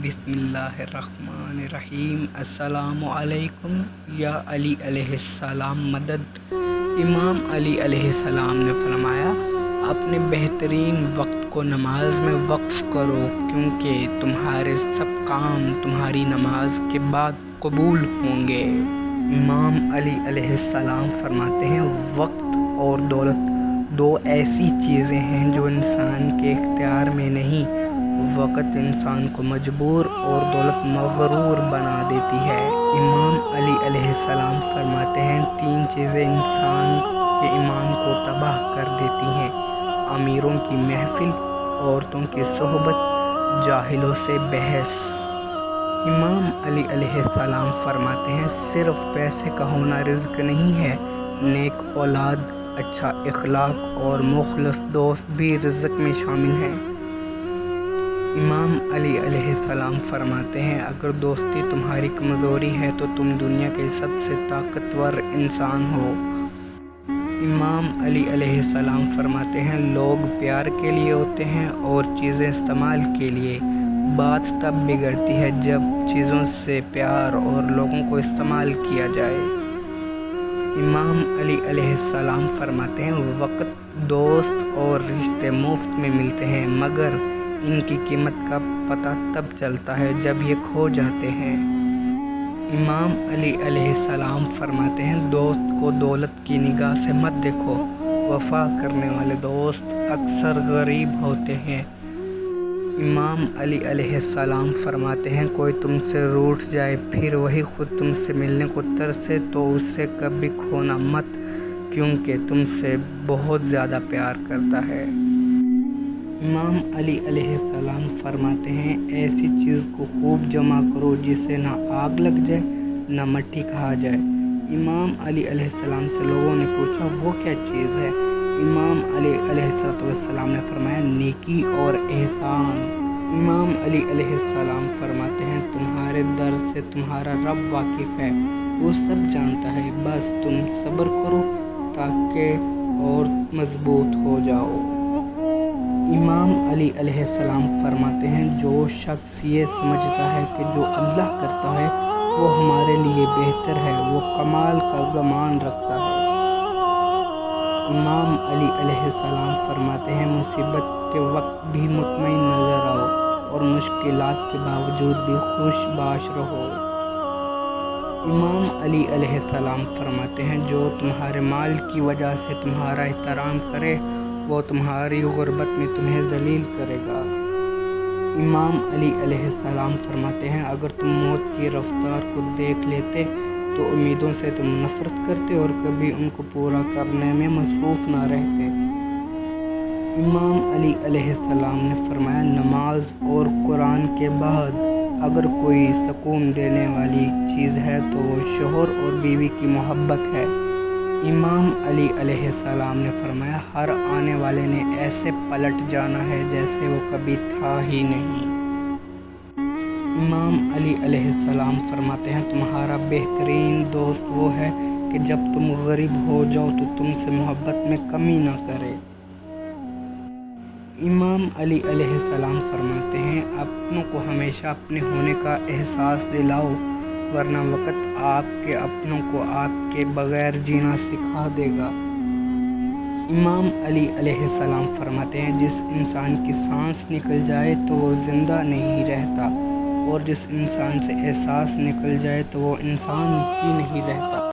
बिस्मिल्लाहिर्रहमानिर्रहीम। अस्सलामु अलैकुम या अली अलैहिस्सलाम मदद। इमाम अली अलैहिस्सलाम ने फरमाया, अपने बेहतरीन वक्त को नमाज में वक्फ करो, क्योंकि तुम्हारे सब काम तुम्हारी नमाज के बाद कबूल होंगे। इमाम अली अलैहिस्सलाम फरमाते हैं, वक्त और दौलत दो ऐसी चीज़ें हैं जो इंसान के इख्तियार में नहीं। वक़्त इंसान को मजबूर और दौलत मगरूर बना देती है। इमाम अली अलैहिस्सलाम फरमाते हैं, तीन चीज़ें इंसान के ईमान को तबाह कर देती हैं: अमीरों की महफिल, औरतों की सोहबत, जाहिलों से बहस। इमाम अली अलैहिस्सलाम फरमाते हैं, सिर्फ पैसे का होना रिज़्क नहीं है, नेक औलाद, अच्छा इखलाक और मुखलस दोस्त भी रिज़्क में शामिल हैं। इमाम अली अलैहिस्सलाम फरमाते हैं, अगर दोस्ती तुम्हारी कमज़ोरी है तो तुम दुनिया के सबसे ताकतवर इंसान हो। इमाम अली अलैहिस्सलाम फरमाते हैं, लोग प्यार के लिए होते हैं और चीज़ें इस्तेमाल के लिए। बात तब बिगड़ती है जब चीज़ों से प्यार और लोगों को इस्तेमाल किया जाए। इमाम अली अलैहिस्सलाम फरमाते हैं, वक़्त, दोस्त और रिश्ते मुफ्त में मिलते हैं, मगर इनकी कीमत का पता तब चलता है जब ये खो जाते हैं। इमाम अली अलैहिस्सलाम फरमाते हैं, दोस्त को दौलत की निगाह से मत देखो, वफ़ा करने वाले दोस्त अक्सर गरीब होते हैं। इमाम अली अलैहिस्सलाम फरमाते हैं, कोई तुमसे रूठ जाए फिर वही खुद तुमसे मिलने को तरसे तो उसे कभी खोना मत, क्योंकि तुमसे बहुत ज़्यादा प्यार करता है। इमाम अली अलैहिस्सलाम फरमाते हैं, ऐसी चीज़ को खूब जमा करो जिसे ना आग लग जाए ना मट्टी खा जाए। इमाम अली अलैहिस्सलाम से लोगों ने पूछा, वो क्या चीज़ है? इमाम अली अलैहिस्सलाम ने फरमाया, नेकी और एहसान। इमाम अली अलैहिस्सलाम फरमाते हैं, तुम्हारे दर्द से तुम्हारा रब वाकिफ़ है, वो सब जानता है, बस तुम सब्र करो ताकि और मजबूत हो जाओ। इमाम अली अलैहिस्सलाम फरमाते हैं, जो शख्स ये समझता है कि जो अल्लाह करता है वो हमारे लिए बेहतर है, वो कमाल का गुमान रखता है। इमाम अली अलैहिस्सलाम फरमाते हैं, मुसीबत के वक्त भी मुतमईन नज़र आओ और मुश्किलात के बावजूद भी खुशबाश रहो। इमाम अली अलैहिस्सलाम फरमाते हैं, जो तुम्हारे माल की वजह से तुम्हारा एहतराम करे वो तुम्हारी गुर्बत में तुम्हें जलील करेगा। इमाम अली अलैहिस्सलाम फरमाते हैं, अगर तुम मौत की रफ्तार को देख लेते तो उम्मीदों से तुम नफरत करते और कभी उनको पूरा करने में मसरूफ़ ना रहते। इमाम अली अलैहिस्सलाम ने फरमाया, नमाज और कुरान के बाद अगर कोई सुकून देने वाली चीज़ है तो वो शोहर और बीवी की मोहब्बत है। इमाम अली अलैहिस्सलाम ने फरमाया, हर आने वाले ने ऐसे पलट जाना है जैसे वो कभी था ही नहीं। इमाम अली अलैहिस्सलाम फरमाते हैं, तुम्हारा बेहतरीन दोस्त वो है कि जब तुम गरीब हो जाओ तो तुमसे मोहब्बत में कमी ना करे। इमाम अली अलैहिस्सलाम फरमाते हैं, अपनों को हमेशा अपने होने का एहसास दिलाओ, वरना वक़्त आपके अपनों को आपके बग़ैर जीना सिखा देगा। इमाम अली अलैहिस्सलाम फरमाते हैं, जिस इंसान की सांस निकल जाए तो वो ज़िंदा नहीं रहता, और जिस इंसान से एहसास निकल जाए तो वो इंसान ही नहीं रहता।